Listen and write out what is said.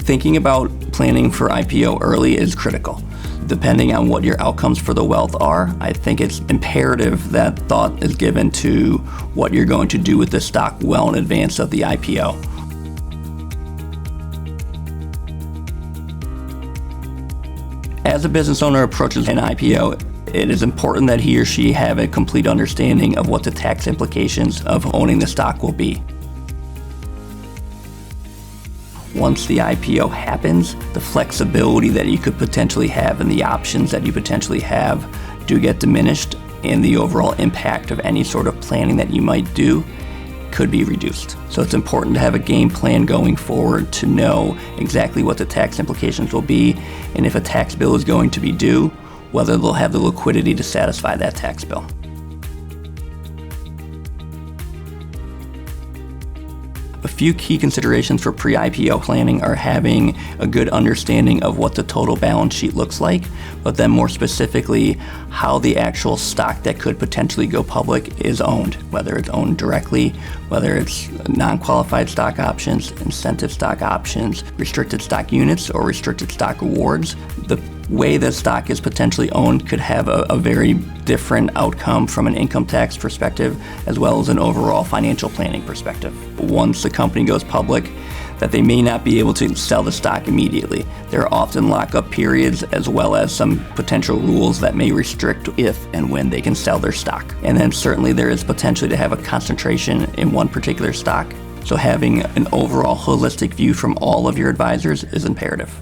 Thinking about planning for IPO early is critical. Depending on what your outcomes for the wealth are, I think it's imperative that thought is given to what you're going to do with the stock well in advance of the IPO. As a business owner approaches an IPO, it is important that he or she have a complete understanding of what the tax implications of owning the stock will be. Once the IPO happens, the flexibility that you could potentially have and the options that you potentially have do get diminished, and the overall impact of any sort of planning that you might do could be reduced. So it's important to have a game plan going forward to know exactly what the tax implications will be, and if a tax bill is going to be due, whether they'll have the liquidity to satisfy that tax bill. A few key considerations for pre-IPO planning are having a good understanding of what the total balance sheet looks like, but then more specifically, how the actual stock that could potentially go public is owned, whether it's owned directly, whether it's non-qualified stock options, incentive stock options, restricted stock units, or restricted stock awards. The way that stock is potentially owned could have a very different outcome from an income tax perspective, as well as an overall financial planning perspective. Once the company goes public, that they may not be able to sell the stock immediately. There are often lockup periods, as well as some potential rules that may restrict if and when they can sell their stock. And then certainly there is potential to have a concentration in one particular stock. So having an overall holistic view from all of your advisors is imperative.